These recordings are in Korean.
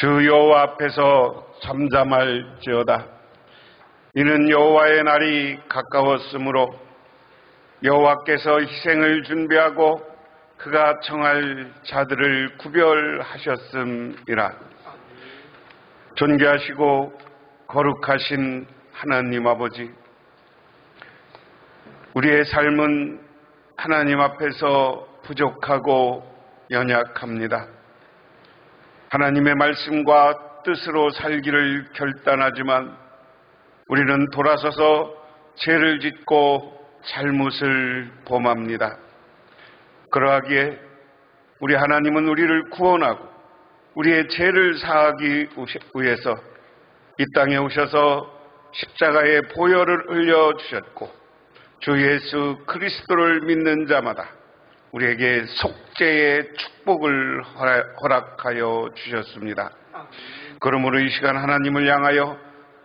주 여호와 앞에서 잠잠할지어다. 이는 여호와의 날이 가까웠으므로 여호와께서 희생을 준비하고 그가 청할 자들을 구별하셨음이라. 존귀하시고 거룩하신 하나님 아버지, 우리의 삶은 하나님 앞에서 부족하고 연약합니다. 하나님의 말씀과 뜻으로 살기를 결단하지만 우리는 돌아서서 죄를 짓고 잘못을 범합니다. 그러하기에 우리 하나님은 우리를 구원하고 우리의 죄를 사하기 위해서 이 땅에 오셔서 십자가의 보혈을 흘려주셨고 주 예수 그리스도를 믿는 자마다 우리에게 속죄의 축복을 허락하여 주셨습니다. 그러므로 이 시간 하나님을 향하여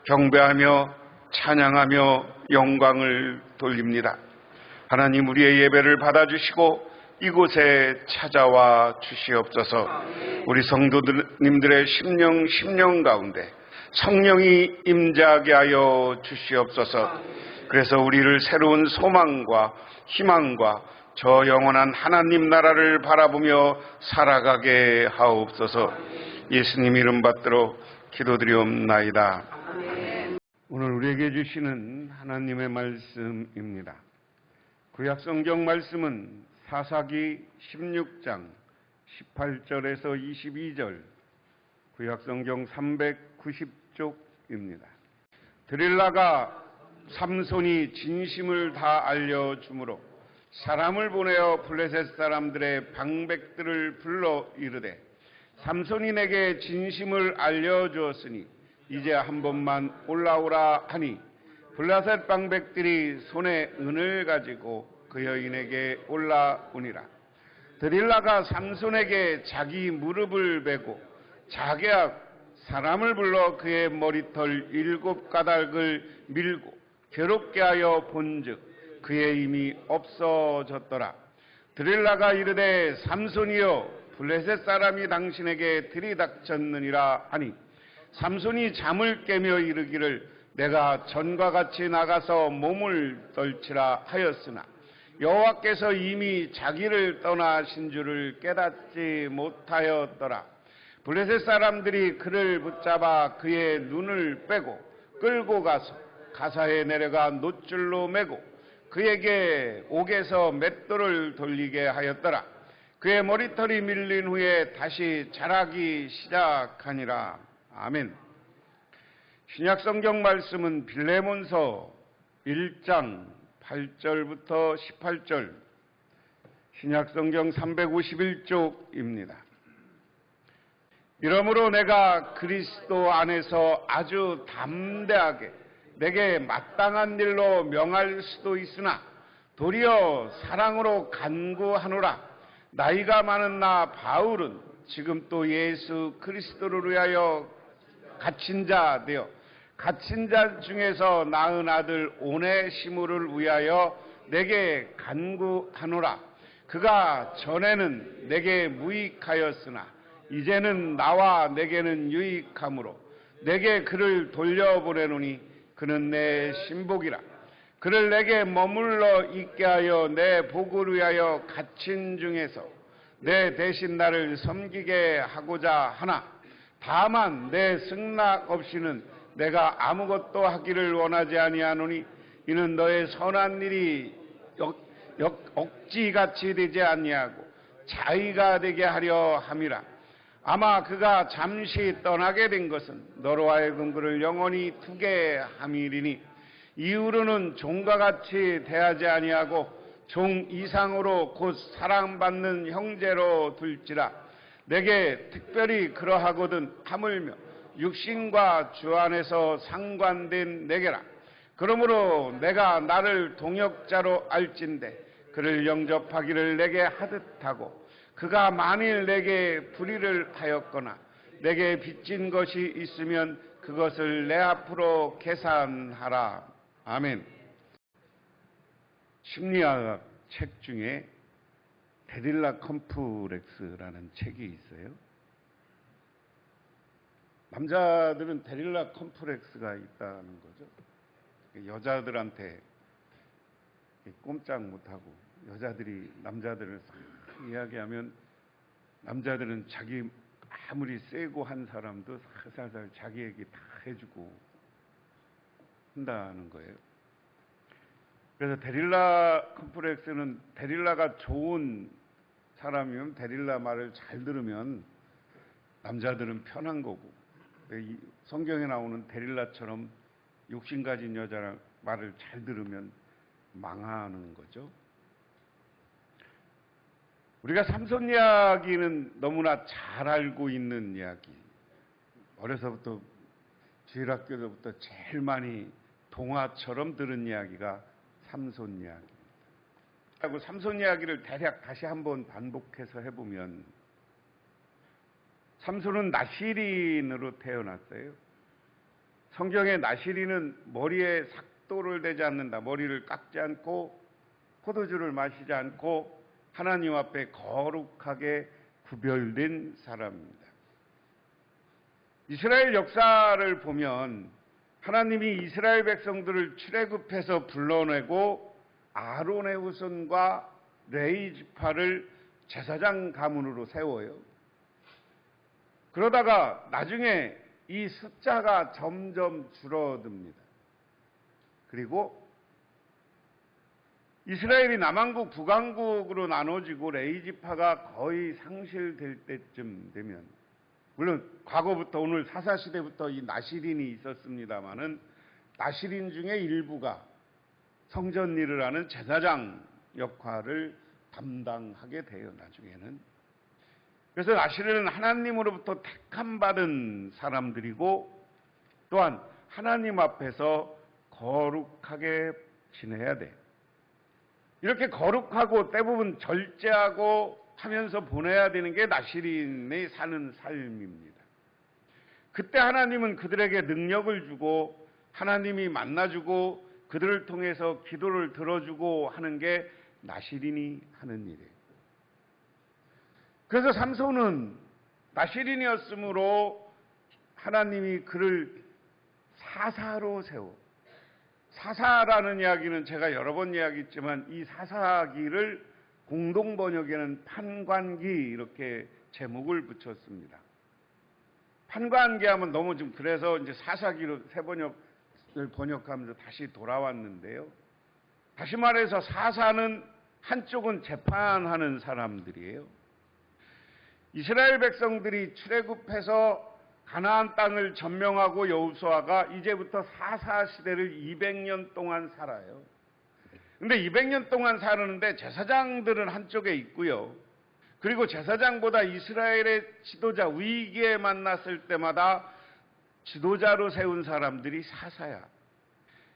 경배하며 찬양하며 영광을 돌립니다. 하나님, 우리의 예배를 받아주시고 이곳에 찾아와 주시옵소서. 우리 성도님들의 심령 가운데 성령이 임재하게 하여 주시옵소서. 그래서 우리를 새로운 소망과 희망과 저 영원한 하나님 나라를 바라보며 살아가게 하옵소서. 예수님 이름 받들어 기도드리옵나이다. 오늘 우리에게 주시는 하나님의 말씀입니다. 구약성경 말씀은 사사기 16장 18절에서 22절, 구약성경 390쪽입니다. 드릴라가 삼손이 진심을 다 알려주므로 사람을 보내어 블레셋 사람들의 방백들을 불러 이르되, 삼손이 내게 진심을 알려주었으니 이제 한 번만 올라오라 하니, 블레셋 방백들이 손에 은을 가지고 그 여인에게 올라오니라. 드릴라가 삼손에게 자기 무릎을 베고 자기야 사람을 불러 그의 머리털 7가닥을 밀고 괴롭게 하여 본즉 그의 힘이 없어졌더라. 드릴라가 이르되, 삼손이여, 블레셋 사람이 당신에게 들이닥쳤느니라 하니, 삼손이 잠을 깨며 이르기를 내가 전과 같이 나가서 몸을 떨치라 하였으나 여호와께서 이미 자기를 떠나신 줄을 깨닫지 못하였더라. 블레셋 사람들이 그를 붙잡아 그의 눈을 빼고 끌고 가서 가사에 내려가 놋줄로 매고 그에게 옥에서 맷돌을 돌리게 하였더라. 그의 머리털이 밀린 후에 다시 자라기 시작하니라. 아멘. 신약성경 말씀은 빌레몬서 1장 8절부터 18절, 신약성경 351쪽입니다. 이러므로 내가 그리스도 안에서 아주 담대하게 내게 마땅한 일로 명할 수도 있으나 도리어 사랑으로 간구하노라. 나이가 많은 나 바울은 지금 또 예수 그리스도를 위하여 갇힌 자 되어 갇힌 자 중에서 낳은 아들 오네시모를 위하여 내게 간구하노라. 그가 전에는 내게 무익하였으나 이제는 나와 내게는 유익하므로 내게 그를 돌려보내노니 그는 내 신복이라. 그를 내게 머물러 있게 하여 내 복을 위하여 갇힌 중에서 내 대신 나를 섬기게 하고자 하나, 다만 내 승낙 없이는 내가 아무것도 하기를 원하지 아니하노니 이는 너의 선한 일이 억지같이 되지 아니하고 자의가 되게 하려 함이라. 아마 그가 잠시 떠나게 된 것은 너로 하여금 그를 영원히 두게 함이리니 이후로는 종과 같이 대하지 아니하고 종 이상으로 곧 사랑받는 형제로 둘지라. 내게 특별히 그러하거든 하물며 육신과 주 안에서 상관된 내게라. 그러므로 내가 나를 동역자로 알진대 그를 영접하기를 내게 하듯하고 그가 만일 내게 불의를 하였거나 내게 빚진 것이 있으면 그것을 내 앞으로 계산하라. 아멘. 심리학 책 중에 데릴라 컴플렉스라는 책이 있어요. 남자들은 데릴라 컴플렉스가 있다는 거죠. 여자들한테 꼼짝 못하고 여자들이 남자들을 싹 이야기하면 남자들은 자기 아무리 세고 한 사람도 살살 자기 얘기 다 해주고 한다는 거예요. 그래서 데릴라 컴플렉스는 데릴라가 좋은 사람이면 데릴라 말을 잘 들으면 남자들은 편한 거고, 이 성경에 나오는 데릴라처럼 욕심 가진 여자랑 말을 잘 들으면 망하는 거죠. 우리가 삼손 이야기는 너무나 잘 알고 있는 이야기. 어려서부터 주일학교서부터 제일 많이 동화처럼 들은 이야기가 삼손 이야기입니다. 그리고 삼손 이야기를 대략 다시 한번 반복해서 해보면 삼손은 나시린으로 태어났어요. 성경에 나시린은 머리에 삭도를 대지 않는다. 머리를 깎지 않고 포도주를 마시지 않고 하나님 앞에 거룩하게 구별된 사람입니다. 이스라엘 역사를 보면 하나님이 이스라엘 백성들을 출애굽해서 불러내고 아론의 후손과 레위 지파를 제사장 가문으로 세워요. 그러다가 나중에 이 숫자가 점점 줄어듭니다. 그리고 이스라엘이 남왕국, 북왕국으로 나눠지고 레위 지파가 거의 상실될 때쯤 되면, 물론 과거부터 오늘 사사시대부터 이 나시린이 있었습니다마는 나시린 중에 일부가 성전 일을 하는 제사장 역할을 담당하게 돼요, 나중에는. 그래서 나시린은 하나님으로부터 택함받은 사람들이고 또한 하나님 앞에서 거룩하게 지내야 돼. 이렇게 거룩하고 때부분 절제하고 하면서 보내야 되는 게 나시린이 사는 삶입니다. 그때 하나님은 그들에게 능력을 주고 하나님이 만나주고 그들을 통해서 기도를 들어주고 하는 게 나시린이 하는 일이에요. 그래서 삼손은 나시린이었으므로 하나님이 그를 사사로 세워. 사사라는 이야기는 제가 여러 번 이야기했지만 이 사사기를 공동 번역에는 판관기 이렇게 제목을 붙였습니다. 판관기 하면 너무 좀 그래서 이제 사사기로 새 번역을 번역하면서 다시 돌아왔는데요. 다시 말해서 사사는 한쪽은 재판하는 사람들이에요. 이스라엘 백성들이 출애굽해서 가나안 땅을 점령하고 여호수아가 이제부터 사사 시대를 200년 동안 살아요. 근데 200년 동안 사는데 제사장들은 한쪽에 있고요. 그리고 제사장보다 이스라엘의 지도자, 위기에 만났을 때마다 지도자로 세운 사람들이 사사야.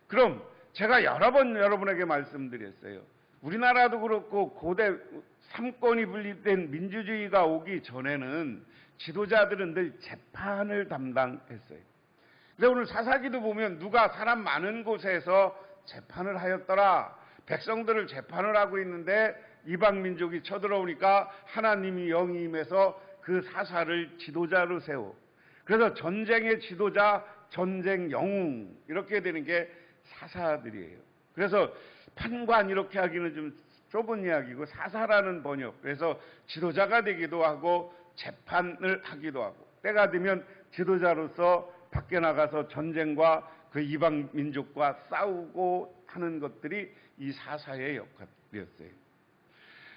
그럼 제가 여러 번 여러분에게 말씀드렸어요. 우리나라도 그렇고 고대 삼권이 분립된 민주주의가 오기 전에는 지도자들은 늘 재판을 담당했어요. 그래서 오늘 사사기도 보면 누가 사람 많은 곳에서 재판을 하였더라. 백성들을 재판을 하고 있는데 이방 민족이 쳐들어오니까 하나님이 영이 임해서 그 사사를 지도자로 세워. 그래서 전쟁의 지도자, 전쟁 영웅 이렇게 되는 게 사사들이에요. 그래서 판관 이렇게 하기는 좀 좁은 이야기고 사사라는 번역. 그래서 지도자가 되기도 하고 재판을 하기도 하고 때가 되면 지도자로서 밖에 나가서 전쟁과 그 이방 민족과 싸우고 하는 것들이 이 사사의 역할이었어요.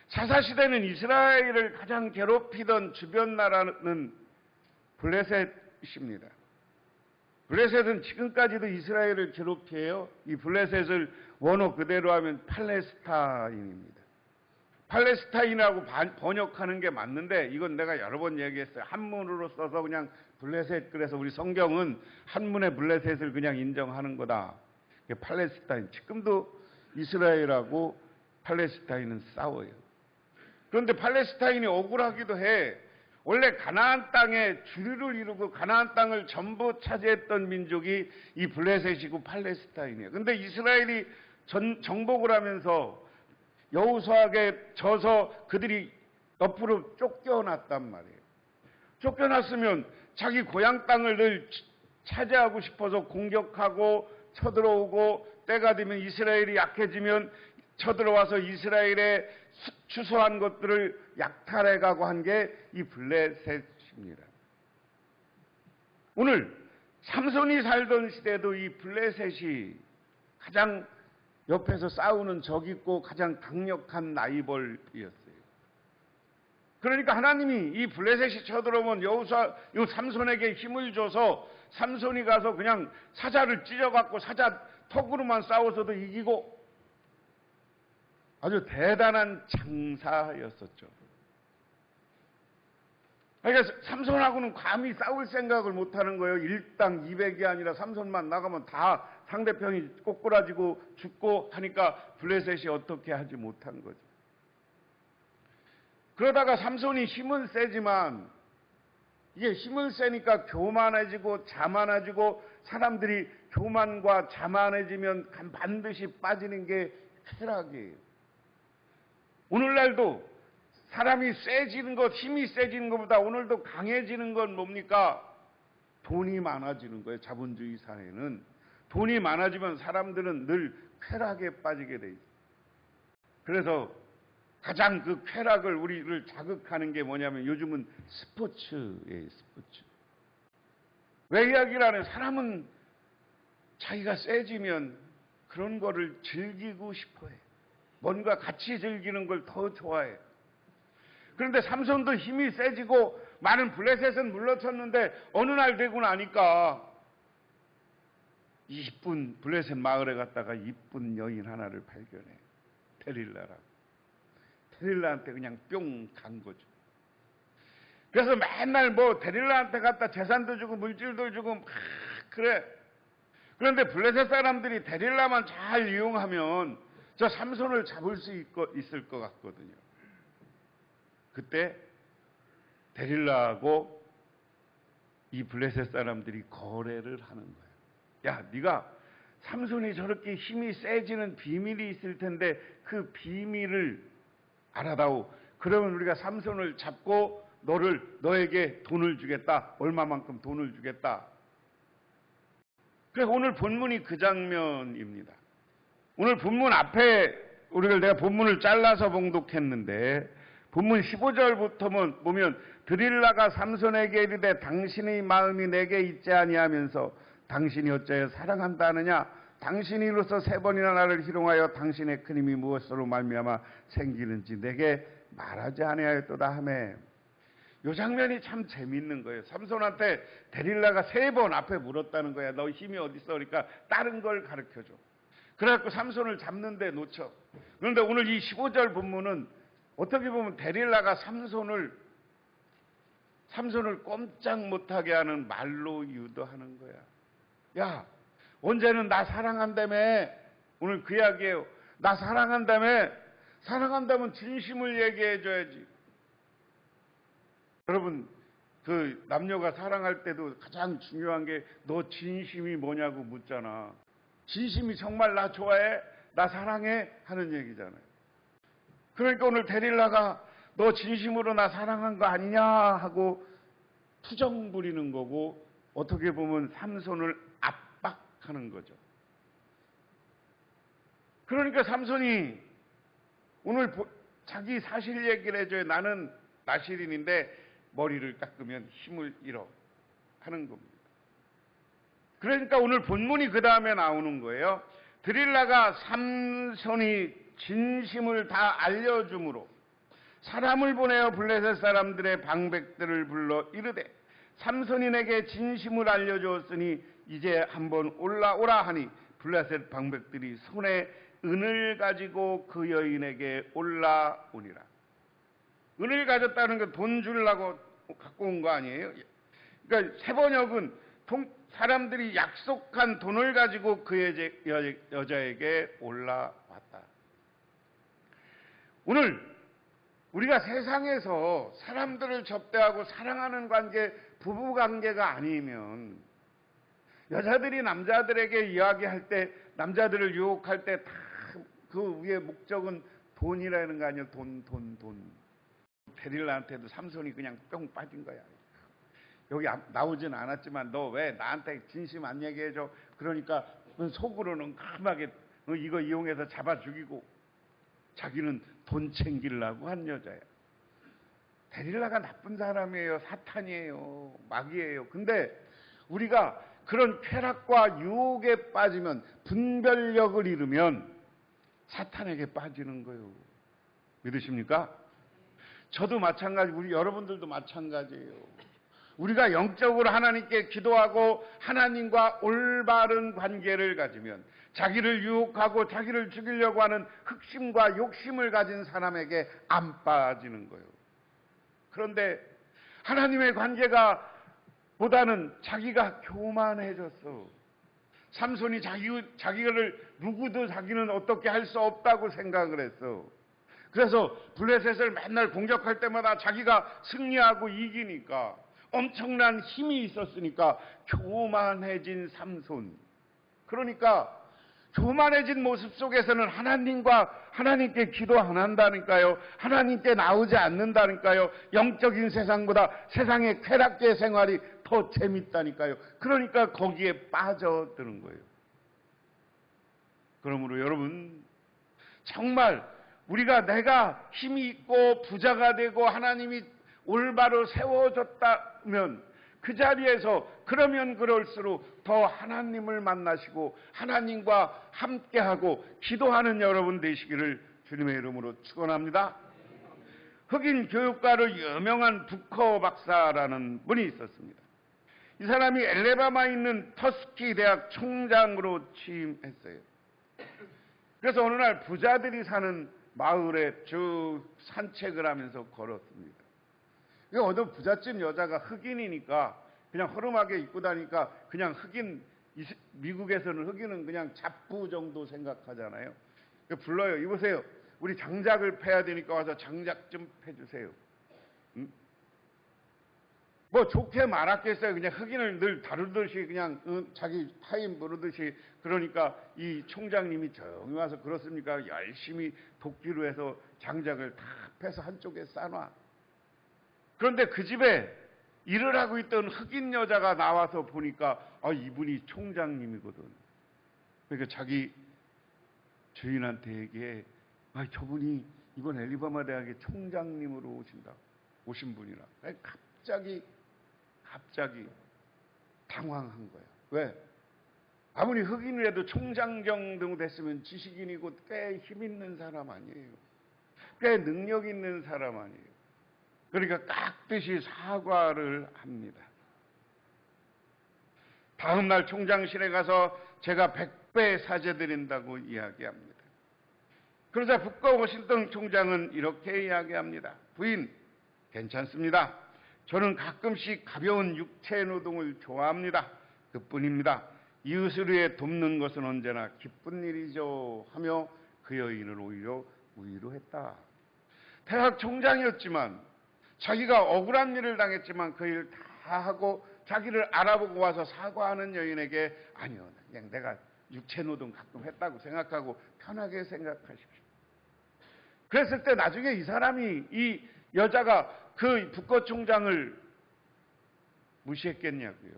사사시대는 이스라엘을 가장 괴롭히던 주변 나라는 블레셋입니다. 블레셋은 지금까지도 이스라엘을 괴롭혀요. 이 블레셋을 원어 그대로 하면 팔레스타인입니다. 팔레스타인이라고 번역하는 게 맞는데 이건 내가 여러 번 얘기했어요. 한문으로 써서 그냥 블레셋, 그래서 우리 성경은 한문의 블레셋을 그냥 인정하는 거다. 팔레스타인. 지금도 이스라엘하고 팔레스타인은 싸워요. 그런데 팔레스타인이 억울하기도 해. 원래 가나안 땅에 주류를 이루고 가나안 땅을 전부 차지했던 민족이 이 블레셋이고 팔레스타인이에요. 그런데 이스라엘이 정복을 하면서 여호수아에게 져서 그들이 옆으로 쫓겨났단 말이에요. 쫓겨났으면 자기 고향 땅을 늘 차지하고 싶어서 공격하고 쳐들어오고, 때가 되면 이스라엘이 약해지면 쳐들어와서 이스라엘의 추수한 것들을 약탈해가고 한 게 이 블레셋입니다. 오늘 삼손이 살던 시대도 이 블레셋이 가장 옆에서 싸우는 적 있고 가장 강력한 라이벌이었어요. 그러니까 하나님이 이 블레셋이 쳐들어오면 요 삼손에게 힘을 줘서 삼손이 가서 그냥 사자를 찢어갖고 사자 턱으로만 싸워서도 이기고, 아주 대단한 장사였었죠. 그러니까 삼손하고는 감히 싸울 생각을 못하는 거예요. 일당 200이 아니라 삼손만 나가면 다 상대편이 꼬꾸라지고 죽고 하니까 블레셋이 어떻게 하지 못한 거죠. 그러다가 삼손이 힘은 세지만, 이게 힘은 세니까 교만해지고 자만해지고, 사람들이 교만과 자만해지면 반드시 빠지는 게 쾌락이에요. 오늘날도 사람이 세지는 것, 힘이 세지는 것보다 오늘도 강해지는 건 뭡니까? 돈이 많아지는 거예요. 자본주의 사회는. 돈이 많아지면 사람들은 늘 쾌락에 빠지게 돼 있어요. 그래서 가장 그 쾌락을 우리를 자극하는 게 뭐냐면 요즘은 스포츠예요. 스포츠. 왜 이야기를 하냐? 사람은 자기가 세지면 그런 거를 즐기고 싶어해. 뭔가 같이 즐기는 걸 더 좋아해. 그런데 삼손도 힘이 세지고 많은 블레셋은 물러쳤는데 어느 날 되고 나니까 이쁜 블레셋 마을에 갔다가 이쁜 여인 하나를 발견해. 데릴라라고. 데릴라한테 그냥 뿅 간 거죠. 그래서 맨날 뭐 데릴라한테 갔다 재산도 주고 물질도 주고 막 그래. 그런데 블레셋 사람들이 데릴라만 잘 이용하면 저 삼손을 잡을 수 있을 것 같거든요. 그때 데릴라하고 이 블레셋 사람들이 거래를 하는 거예요. 야, 네가 삼손이 저렇게 힘이 세지는 비밀이 있을 텐데 그 비밀을 알아다오. 그러면 우리가 삼손을 잡고 너에게 돈을 주겠다. 얼마만큼 돈을 주겠다. 그래서 오늘 본문이 그 장면입니다. 오늘 본문 앞에 내가 본문을 잘라서 봉독했는데 본문 15절부터 보면 드릴라가 삼손에게 이르되 당신의 마음이 내게 있지 아니하면서 당신이 어찌하여 사랑한다 하느냐? 당신이 이로써 3번이나 나를 희롱하여 당신의 큰 힘이 무엇으로 말미암아 생기는지 내게 말하지 아니하였도다 하매. 이 장면이 참 재밌는 거예요. 삼손한테 데릴라가 3번 앞에 물었다는 거야. 너 힘이 어디 있어? 그러니까 다른 걸 가르쳐줘. 그래갖고 삼손을 잡는데 놓쳐. 그런데 오늘 이 15절 본문은 어떻게 보면 데릴라가 삼손을 꼼짝 못하게 하는 말로 유도하는 거야. 야, 언제는 나 사랑한다며. 오늘 그 이야기예요. 나 사랑한다며. 사랑한다면 진심을 얘기해줘야지. 여러분, 그 남녀가 사랑할 때도 가장 중요한 게 너 진심이 뭐냐고 묻잖아. 진심이 정말 나 좋아해? 나 사랑해? 하는 얘기잖아요. 그러니까 오늘 데릴라가 너 진심으로 나 사랑한 거 아니냐 하고 투정 부리는 거고, 어떻게 보면 삼손을 압박하는 거죠. 그러니까 삼손이 오늘 자기 사실 얘기를 해줘요. 나는 나실인인데 머리를 깎으면 힘을 잃어 하는 겁니다. 그러니까 오늘 본문이 그 다음에 나오는 거예요. 드릴라가 삼손이 진심을 다 알려줌으로 사람을 보내어 블레셋 사람들의 방백들을 불러 이르되 삼손이 내게 진심을 알려주었으니 이제 한번 올라오라 하니 블레셋 방백들이 손에 은을 가지고 그 여인에게 올라오니라. 은을 가졌다는 건 돈 주려고 갖고 온 거 아니에요? 그러니까 세번역은 사람들이 약속한 돈을 가지고 그 여자에게 올라왔다. 오늘 우리가 세상에서 사람들을 접대하고 사랑하는 관계, 부부 관계가 아니면 여자들이 남자들에게 이야기할 때, 남자들을 유혹할 때 다 그 위에 목적은 돈이라는 거 아니에요? 돈. 데릴라한테도 삼손이 그냥 뿅 빠진 거야. 여기 나오진 않았지만 너 왜 나한테 진심 안 얘기해줘? 그러니까 속으로는 깜하게 이거 이용해서 잡아 죽이고 자기는 돈 챙기려고 한 여자야. 데릴라가 나쁜 사람이에요. 사탄이에요. 마귀예요. 근데 우리가 그런 쾌락과 유혹에 빠지면, 분별력을 잃으면 사탄에게 빠지는 거예요. 믿으십니까? 저도 마찬가지, 우리 여러분들도 마찬가지예요. 우리가 영적으로 하나님께 기도하고 하나님과 올바른 관계를 가지면 자기를 유혹하고 자기를 죽이려고 하는 흑심과 욕심을 가진 사람에게 안 빠지는 거예요. 그런데 하나님의 관계가 보다는 자기가 교만해졌어. 삼손이 자기를 누구도 자기는 어떻게 할 수 없다고 생각을 했어. 그래서 블레셋을 맨날 공격할 때마다 자기가 승리하고 이기니까, 엄청난 힘이 있었으니까 교만해진 삼손. 그러니까 교만해진 모습 속에서는 하나님께 기도 안 한다니까요. 하나님께 나오지 않는다니까요. 영적인 세상보다 세상의 쾌락계 생활이 더 재밌다니까요. 그러니까 거기에 빠져드는 거예요. 그러므로 여러분, 정말 내가 힘이 있고 부자가 되고 하나님이 올바로 세워졌다면 그 자리에서 그러면 그럴수록 더 하나님을 만나시고 하나님과 함께하고 기도하는 여러분 되시기를 주님의 이름으로 축원합니다. 흑인 교육가로 유명한 부커 박사라는 분이 있었습니다. 이 사람이 엘레바마에 있는 터스키 대학 총장으로 취임했어요. 그래서 어느 날 부자들이 사는 마을에 쭉 산책을 하면서 걸었습니다. 어느 부잣집 여자가 흑인이니까 그냥 허름하게 입고 다니까 그냥 미국에서는 흑인은 그냥 잡부 정도 생각하잖아요. 불러요. 이보세요. 우리 장작을 패야 되니까 와서 장작 좀 패주세요. 뭐 좋게 말았겠어요. 그냥 흑인을 늘 다루듯이 그냥 자기 타임 부르듯이. 그러니까 이 총장님이 조용히 와서 그렇습니까? 열심히 도끼로 해서 장작을 다 패서 한쪽에 싸놔. 그런데 그 집에 일을 하고 있던 흑인 여자가 나와서 보니까 이분이 총장님이거든. 그러니까 자기 주인한테 얘기해. 저분이 이번 엘리바마 대학의 총장님으로 오신 분이라. 갑자기 당황한 거야. 왜? 아무리 흑인이라도 총장 정도 됐으면 지식인이고 꽤 힘 있는 사람 아니에요. 꽤 능력 있는 사람 아니에요. 그러니까 깍듯이 사과를 합니다. 다음 날 총장실에 가서 제가 100배 사죄드린다고 이야기합니다. 그러자 부커 워싱턴 총장은 이렇게 이야기합니다. 부인, 괜찮습니다. 저는 가끔씩 가벼운 육체 노동을 좋아합니다. 그뿐입니다. 이웃을 위해 돕는 것은 언제나 기쁜 일이죠 하며 그 여인을 오히려 위로했다. 대학 총장이었지만 자기가 억울한 일을 당했지만 그 일 다 하고 자기를 알아보고 와서 사과하는 여인에게 아니요, 그냥 내가 육체 노동 가끔 했다고 생각하고 편하게 생각하십시오. 그랬을 때 나중에 이 여자가 그 부커 총장을 무시했겠냐고요.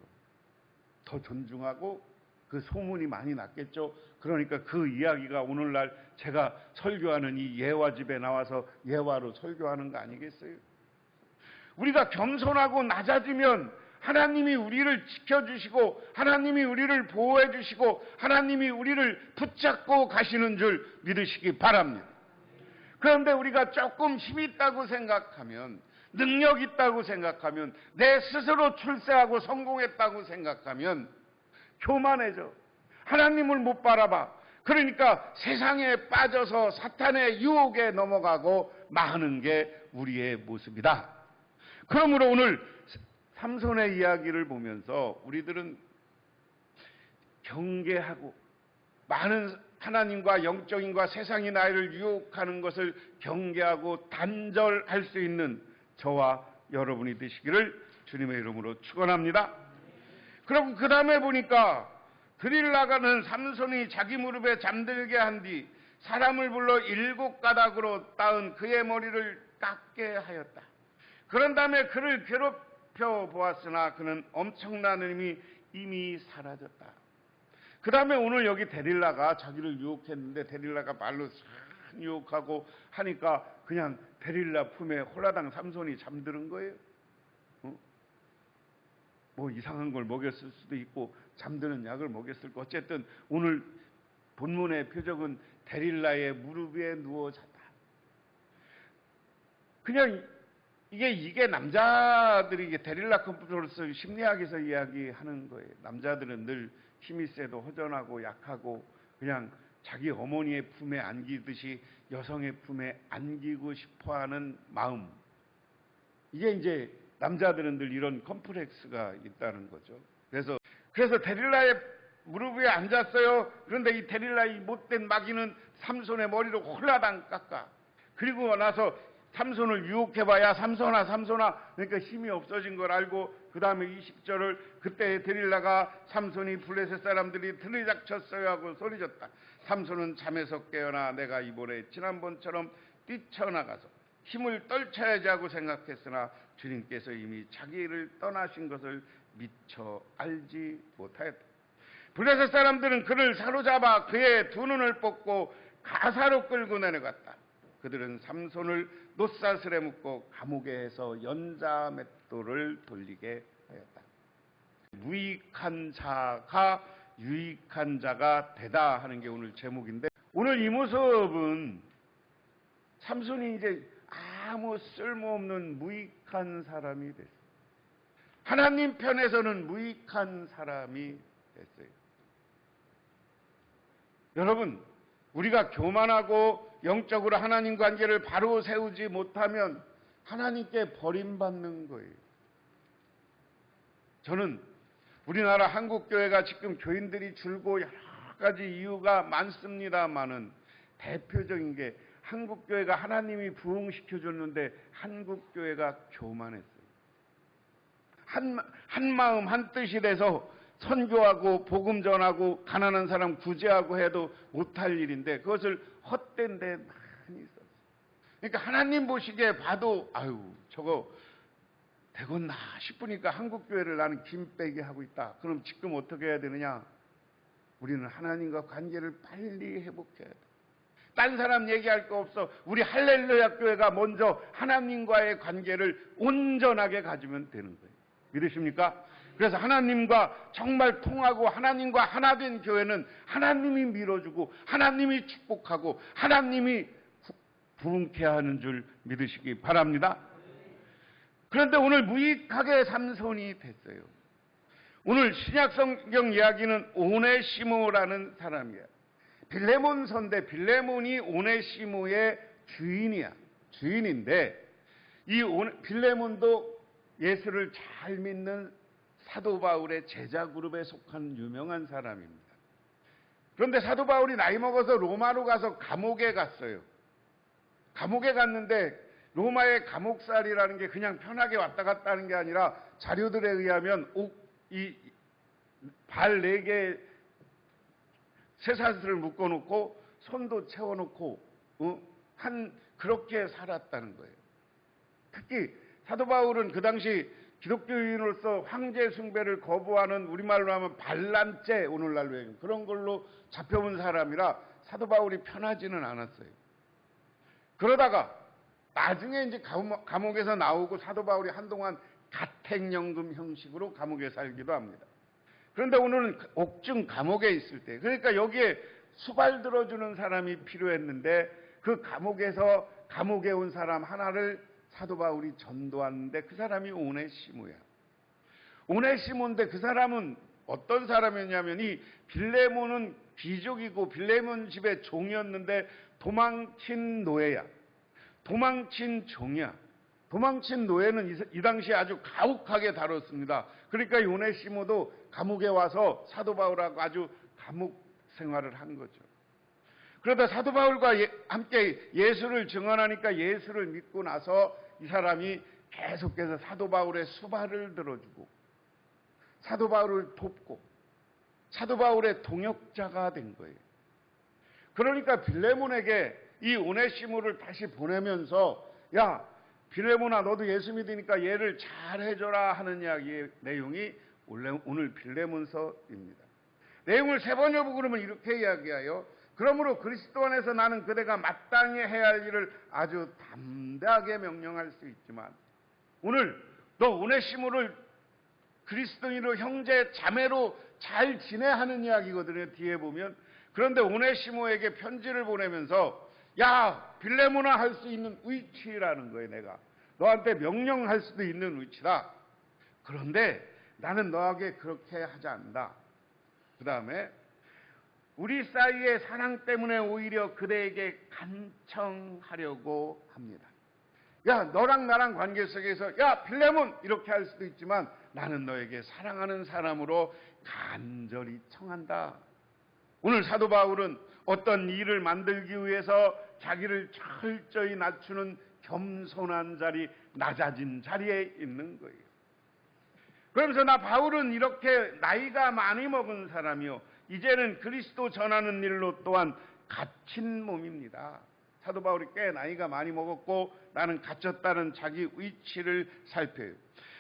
더 존중하고 그 소문이 많이 났겠죠. 그러니까 그 이야기가 오늘날 제가 설교하는 이 예화집에 나와서 예화로 설교하는 거 아니겠어요? 우리가 겸손하고 낮아지면 하나님이 우리를 지켜주시고 하나님이 우리를 보호해 주시고 하나님이 우리를 붙잡고 가시는 줄 믿으시기 바랍니다. 그런데 우리가 조금 힘이 있다고 생각하면, 능력 있다고 생각하면, 내 스스로 출세하고 성공했다고 생각하면 교만해져. 하나님을 못 바라봐. 그러니까 세상에 빠져서 사탄의 유혹에 넘어가고 마는 게 우리의 모습이다. 그러므로 오늘 삼손의 이야기를 보면서 우리들은 경계하고, 많은 하나님과 영적인과 세상이 나를 유혹하는 것을 경계하고 단절할 수 있는 저와 여러분이 되시기를 주님의 이름으로 축원합니다. 그럼 그 다음에 보니까 드릴라가는 삼손이 자기 무릎에 잠들게 한 뒤 사람을 불러 7가닥으로 따은 그의 머리를 깎게 하였다. 그런 다음에 그를 살펴보았으나 그는 엄청난 힘이 이미 사라졌다. 그 다음에 오늘 여기 데릴라가 자기를 유혹했는데 데릴라가 말로 싹 유혹하고 하니까 그냥 데릴라 품에 홀라당 삼손이 잠드는 거예요. 뭐 이상한 걸 먹였을 수도 있고 잠드는 약을 먹였을 거. 어쨌든 오늘 본문의 표적은 데릴라의 무릎 위에 누워 잤다. 그냥 이게 남자들이 이게 데릴라 컴퓨터로서 심리학에서 이야기하는 거예요. 남자들은 늘 힘이 세도 허전하고 약하고 그냥 자기 어머니의 품에 안기듯이 여성의 품에 안기고 싶어하는 마음. 이게 이제 남자들은 늘 이런 컴플렉스가 있다는 거죠. 그래서 데릴라의 무릎 위에 앉았어요. 그런데 이 데릴라의 못된 마귀는 삼손의 머리를 홀라당 깎아. 그리고 나서 삼손을 유혹해봐야 삼손아 그러니까 힘이 없어진 걸 알고 그 다음에 20절을 그때 데릴라가 삼손이 블레셋 사람들이 들이닥쳤어요 하고 소리쳤다. 삼손은 잠에서 깨어나 내가 이번에 지난번처럼 뛰쳐나가서 힘을 떨쳐야지 하고 생각했으나 주님께서 이미 자기를 떠나신 것을 미처 알지 못하였다. 블레셋 사람들은 그를 사로잡아 그의 두 눈을 뽑고 가사로 끌고 내려갔다. 그들은 삼손을 놋사슬에 묶고 감옥에 해서 연자맷돌을 돌리게 하였다. 무익한 자가 유익한 자가 되다 하는 게 오늘 제목인데, 오늘 이 모습은 삼손이 이제 아무 쓸모없는 무익한 사람이 됐어요. 하나님 편에서는 무익한 사람이 됐어요. 여러분, 우리가 교만하고 영적으로 하나님 관계를 바로 세우지 못하면 하나님께 버림받는 거예요. 저는 우리나라 한국교회가 지금 교인들이 줄고 여러 가지 이유가 많습니다만은 대표적인 게 한국교회가 하나님이 부흥시켜줬는데 한국교회가 교만했어요. 한 마음 한 뜻이 돼서 선교하고 복음 전하고 가난한 사람 구제하고 해도 못할 일인데 그것을 헛된 데 많이 있었어요. 그러니까 하나님 보시기에 봐도 아유 저거 되겠나 싶으니까 한국교회를 나는 김빼기 하고 있다. 그럼 지금 어떻게 해야 되느냐? 우리는 하나님과 관계를 빨리 회복해야 돼. 딴 사람 얘기할 거 없어. 우리 할렐루야 교회가 먼저 하나님과의 관계를 온전하게 가지면 되는 거예요. 믿으십니까? 그래서 하나님과 정말 통하고 하나님과 하나 된 교회는 하나님이 밀어주고 하나님이 축복하고 하나님이 부흥케 하는 줄 믿으시기 바랍니다. 그런데 오늘 무익하게 삼손이 됐어요. 오늘 신약성경 이야기는 오네시모라는 사람이야. 빌레몬 선대, 빌레몬이 오네시모의 주인인데 이 빌레몬도 예수를 잘 믿는 사도 바울의 제자 그룹에 속한 유명한 사람입니다. 그런데 사도 바울이 나이 먹어서 로마로 가서 감옥에 갔어요. 감옥에 갔는데 로마의 감옥살이라는 게 그냥 편하게 왔다 갔다 하는 게 아니라 자료들에 의하면 발 4개 쇠사슬을 묶어놓고 손도 채워놓고 그렇게 살았다는 거예요. 특히 사도 바울은 그 당시 기독교인으로서 황제 숭배를 거부하는 우리말로 하면 반란죄, 오늘날로 얘기하면 그런 걸로 잡혀온 사람이라 사도 바울이 편하지는 않았어요. 그러다가 나중에 이제 감옥에서 나오고 사도 바울이 한동안 가택연금 형식으로 감옥에 살기도 합니다. 그런데 오늘은 옥중 감옥에 있을 때, 그러니까 여기에 수발 들어주는 사람이 필요했는데 그 감옥에서 감옥에 온 사람 하나를 사도 바울이 전도하는데 그 사람이 오네시모야. 오네시모인데 그 사람은 어떤 사람이었냐면 이 빌레몬은 귀족이고 빌레몬 집의 종이었는데 도망친 노예야. 도망친 종이야. 도망친 노예는 이 당시에 아주 가혹하게 다뤘습니다. 그러니까 이 오네시모도 감옥에 와서 사도 바울하고 아주 감옥 생활을 한 거죠. 그러다 사도 바울과 함께 예수를 증언하니까 예수를 믿고 나서 이 사람이 계속해서 사도 바울의 수발을 들어주고 사도 바울을 돕고 사도 바울의 동역자가 된 거예요. 그러니까 빌레몬에게 이 오네시모를 다시 보내면서 야 빌레몬아 너도 예수 믿으니까 얘를 잘 해줘라 하는 이야기의 내용이 오늘 빌레몬서입니다. 내용을 세 번 여보 그러면 이렇게 이야기하여 그러므로 그리스도 안에서 나는 그대가 마땅히 해야 할 일을 아주 담대하게 명령할 수 있지만 오늘 너 오네시모를 그리스도인으로 형제 자매로 잘 지내 하는 이야기거든요. 뒤에 보면. 그런데 오네시모에게 편지를 보내면서 야 빌레몬아 할 수 있는 위치라는 거예요. 내가 너한테 명령할 수도 있는 위치다. 그런데 나는 너에게 그렇게 하지 않는다. 그 다음에 우리 사이의 사랑 때문에 오히려 그대에게 간청하려고 합니다. 야 너랑 나랑 관계 속에서 야 빌레몬 이렇게 할 수도 있지만 나는 너에게 사랑하는 사람으로 간절히 청한다. 오늘 사도 바울은 어떤 일을 만들기 위해서 자기를 철저히 낮추는 겸손한 자리, 낮아진 자리에 있는 거예요. 그러면서 나 바울은 이렇게 나이가 많이 먹은 사람이요 이제는 그리스도 전하는 일로 또한 갇힌 몸입니다. 사도 바울이 꽤 나이가 많이 먹었고 나는 갇혔다는 자기 위치를 살펴요.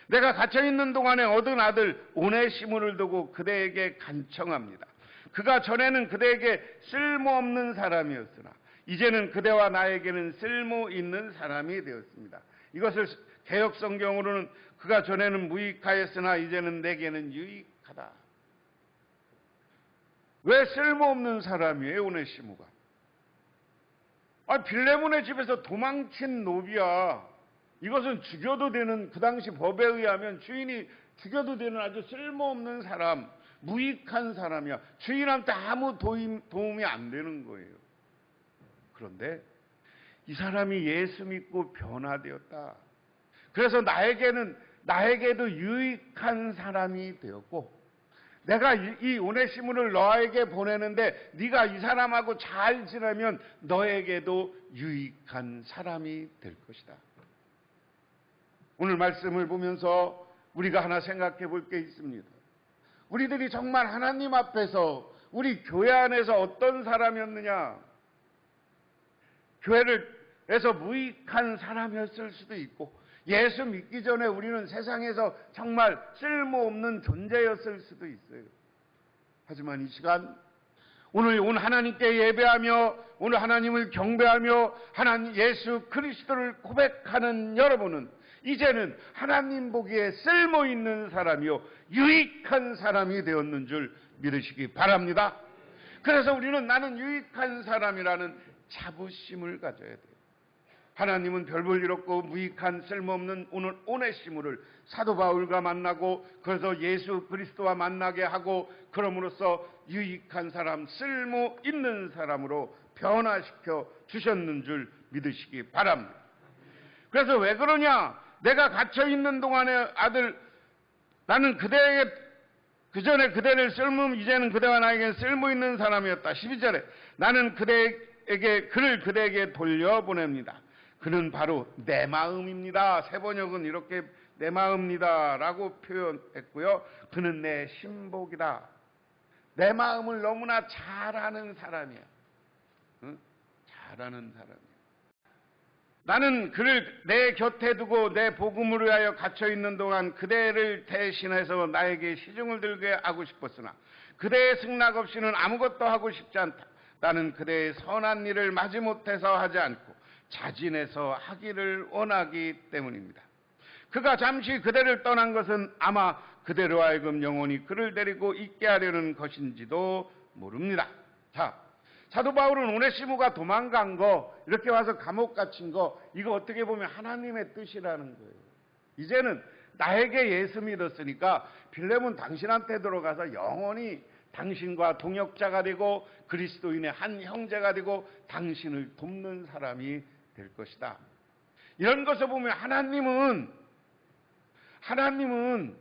내가 갇혀있는 동안에 얻은 아들 오네시모를 두고 그대에게 간청합니다. 그가 전에는 그대에게 쓸모없는 사람이었으나 이제는 그대와 나에게는 쓸모 있는 사람이 되었습니다. 이것을 개역 성경으로는 그가 전에는 무익하였으나 이제는 내게는 유익하다. 왜 쓸모없는 사람이에요, 오네시모가? 빌레몬의 집에서 도망친 노비야. 이것은 죽여도 되는, 그 당시 법에 의하면 주인이 죽여도 되는 아주 쓸모없는 사람, 무익한 사람이야. 주인한테 아무 도움이 안 되는 거예요. 그런데 이 사람이 예수 믿고 변화되었다. 그래서 나에게도 유익한 사람이 되었고, 내가 이 오네시모를 너에게 보내는데 네가 이 사람하고 잘 지내면 너에게도 유익한 사람이 될 것이다. 오늘 말씀을 보면서 우리가 하나 생각해 볼 게 있습니다. 우리들이 정말 하나님 앞에서 우리 교회 안에서 어떤 사람이었느냐? 교회에서 무익한 사람이었을 수도 있고 예수 믿기 전에 우리는 세상에서 정말 쓸모없는 존재였을 수도 있어요. 하지만 이 시간 오늘 하나님께 예배하며 오늘 하나님을 경배하며 하나님 예수 그리스도를 고백하는 여러분은 이제는 하나님 보기에 쓸모있는 사람이요 유익한 사람이 되었는 줄 믿으시기 바랍니다. 그래서 우리는 나는 유익한 사람이라는 자부심을 가져야 돼요. 하나님은 별 볼 일 없고 무익한 쓸모없는 오늘 오네시모를 사도 바울과 만나고 그래서 예수 그리스도와 만나게 하고 그럼으로써 유익한 사람, 쓸모 있는 사람으로 변화시켜 주셨는 줄 믿으시기 바랍니다. 그래서 왜 그러냐? 내가 갇혀 있는 동안에 아들 나는 그대에게 그전에 그대를 이제는 그대와 나에게 쓸모 있는 사람이었다. 12절에 나는 그를 그대에게 돌려보냅니다. 그는 바로 내 마음입니다. 세번역은 이렇게 내 마음입니다 라고 표현했고요. 그는 내 신복이다. 내 마음을 너무나 잘 아는 사람이야. 응? 잘 아는 사람이야. 나는 그를 내 곁에 두고 내 복음을 위하여 갇혀있는 동안 그대를 대신해서 나에게 시중을 들게 하고 싶었으나 그대의 승낙 없이는 아무것도 하고 싶지 않다. 나는 그대의 선한 일을 마지못해서 하지 않고 자진해서 하기를 원하기 때문입니다. 그가 잠시 그대를 떠난 것은 아마 그대로 하여금 영원히 그를 데리고 있게 하려는 것인지도 모릅니다. 자, 사도 바울은 오네시모가 도망간 거, 이렇게 와서 감옥 갇힌 거, 이거 어떻게 보면 하나님의 뜻이라는 거예요. 이제는 나에게 예수 믿었으니까 빌레몬 당신한테 들어가서 영원히 당신과 동역자가 되고 그리스도인의 한 형제가 되고 당신을 돕는 사람이 될 것이다. 이런 것을 보면 하나님은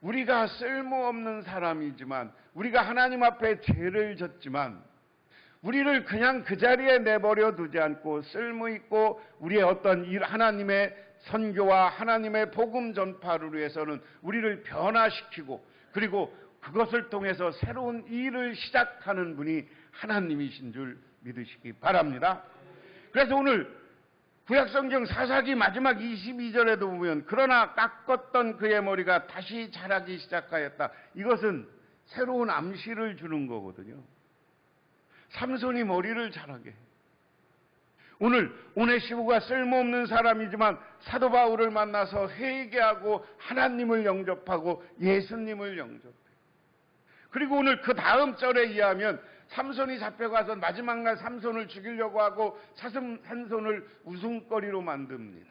우리가 쓸모없는 사람이지만 우리가 하나님 앞에 죄를 졌지만 우리를 그냥 그 자리에 내버려 두지 않고 쓸모있고 우리의 어떤 일 하나님의 선교와 하나님의 복음 전파를 위해서는 우리를 변화시키고 그리고 그것을 통해서 새로운 일을 시작하는 분이 하나님이신 줄 믿으시기 바랍니다. 그래서 오늘 구약성경 사사기 마지막 22절에도 보면 그러나 깎았던 그의 머리가 다시 자라기 시작하였다. 이것은 새로운 암시를 주는 거거든요. 삼손이 머리를 자라게. 오늘 오네시모가 쓸모없는 사람이지만 사도 바울을 만나서 회개하고 하나님을 영접하고 예수님을 영접해. 그리고 오늘 그 다음 절에 의하면 삼손이 잡혀가서 마지막 날 삼손을 죽이려고 하고 삼손을 웃음거리로 만듭니다.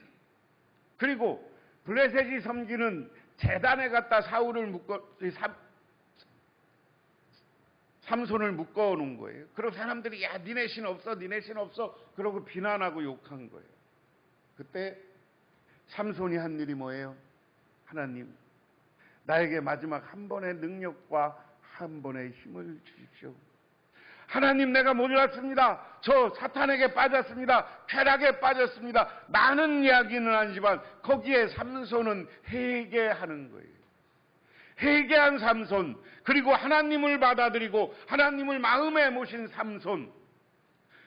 그리고 블레셋이 섬기는 제단에 갖다 삼손을 묶어 놓은 거예요. 그리고 사람들이 야 니네 신 없어 니네 신 없어 그러고 비난하고 욕한 거예요. 그때 삼손이 한 일이 뭐예요? 하나님 나에게 마지막 한 번의 능력과 한 번의 힘을 주십시오. 하나님 내가 몰랐습니다. 저 사탄에게 빠졌습니다. 쾌락에 빠졌습니다. 많은 이야기는 아니지만 거기에 삼손은 회개하는 거예요. 회개한 삼손, 그리고 하나님을 받아들이고 하나님을 마음에 모신 삼손,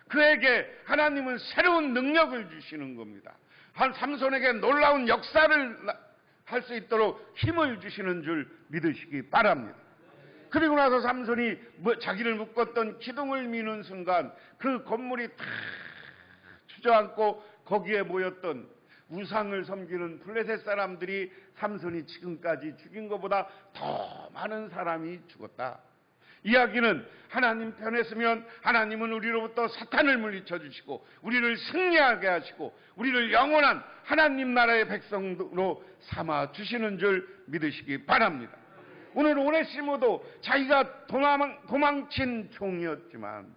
그에게 하나님은 새로운 능력을 주시는 겁니다. 한 삼손에게 놀라운 역사를 할 수 있도록 힘을 주시는 줄 믿으시기 바랍니다. 그리고 나서 삼손이 자기를 묶었던 기둥을 미는 순간 그 건물이 다 주저앉고 거기에 모였던 우상을 섬기는 블레셋 사람들이 삼손이 지금까지 죽인 것보다 더 많은 사람이 죽었다. 이야기는 하나님 편에 서면 하나님은 우리로부터 사탄을 물리쳐 주시고 우리를 승리하게 하시고 우리를 영원한 하나님 나라의 백성으로 삼아 주시는 줄 믿으시기 바랍니다. 오늘 오네시모도 자기가 도망친 종이었지만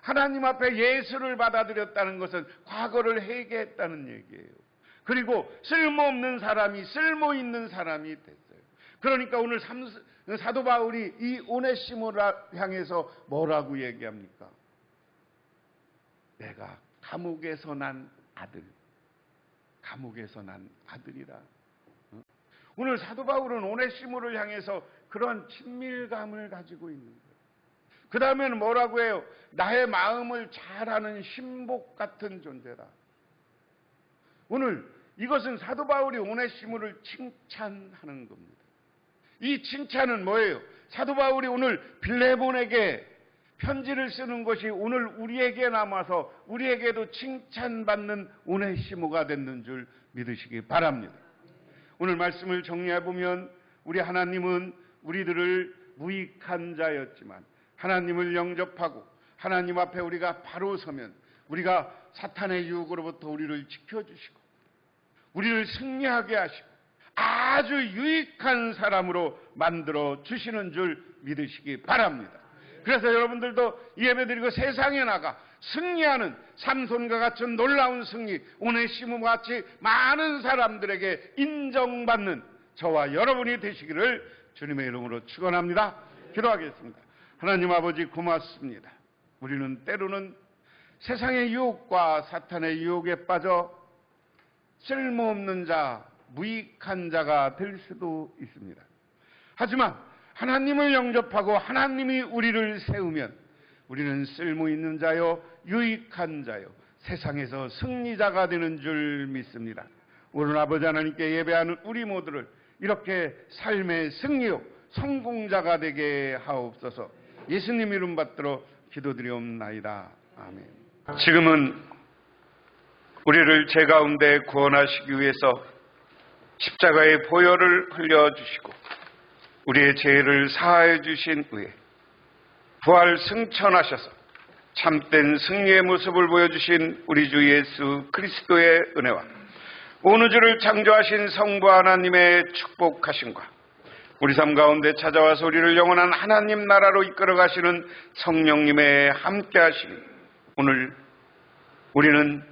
하나님 앞에 예수를 받아들였다는 것은 과거를 회개했다는 얘기예요. 그리고 쓸모없는 사람이 쓸모있는 사람이 됐어요. 그러니까 오늘 사도 바울이 이 오네시모를 향해서 뭐라고 얘기합니까? 내가 감옥에서 난 아들, 감옥에서 난 아들이라. 오늘 사도 바울은 오네시모를 향해서 그런 친밀감을 가지고 있는 거예요. 그 다음에는 뭐라고 해요? 나의 마음을 잘 아는 신복 같은 존재다. 오늘 이것은 사도 바울이 오네시모를 칭찬하는 겁니다. 이 칭찬은 뭐예요? 사도 바울이 오늘 빌레몬에게 편지를 쓰는 것이 오늘 우리에게 남아서 우리에게도 칭찬받는 오네시모가 됐는 줄 믿으시기 바랍니다. 오늘 말씀을 정리해보면 우리 하나님은 우리들을 무익한 자였지만 하나님을 영접하고 하나님 앞에 우리가 바로 서면 우리가 사탄의 유혹으로부터 우리를 지켜주시고 우리를 승리하게 하시고 아주 유익한 사람으로 만들어 주시는 줄 믿으시기 바랍니다. 그래서 여러분들도 예배드리고 세상에 나가 승리하는 삼손과 같은 놀라운 승리, 오네시모와 같이 많은 사람들에게 인정받는 저와 여러분이 되시기를 주님의 이름으로 축원합니다. 기도하겠습니다. 하나님 아버지 고맙습니다. 우리는 때로는 세상의 유혹과 사탄의 유혹에 빠져 쓸모없는 자, 무익한 자가 될 수도 있습니다. 하지만 하나님을 영접하고 하나님이 우리를 세우면 우리는 쓸모있는 자요, 유익한 자요, 세상에서 승리자가 되는 줄 믿습니다. 오늘 아버지 하나님께 예배하는 우리 모두를 이렇게 삶의 승리요, 성공자가 되게 하옵소서. 예수님 이름 받들어 기도드리옵나이다. 아멘. 지금은 우리를 죄 가운데 구원하시기 위해서 십자가의 보혈을 흘려주시고 우리의 죄를 사하여 주신 후에 부활 승천하셔서 참된 승리의 모습을 보여주신 우리 주 예수 그리스도의 은혜와 온 우주를 창조하신 성부 하나님의 축복하심과 우리 삶 가운데 찾아와서 우리를 영원한 하나님 나라로 이끌어 가시는 성령님의 함께 하심이 오늘 우리는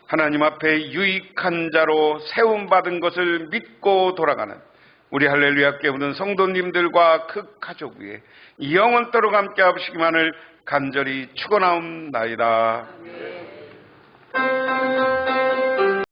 하나님 앞에 유익한 자로 세움받은 것을 믿고 돌아가는 우리 할렐루야 깨우는 성도님들과 그 가족 위에 영원토록 함께 하시기만을 간절히 축원하옵나이다.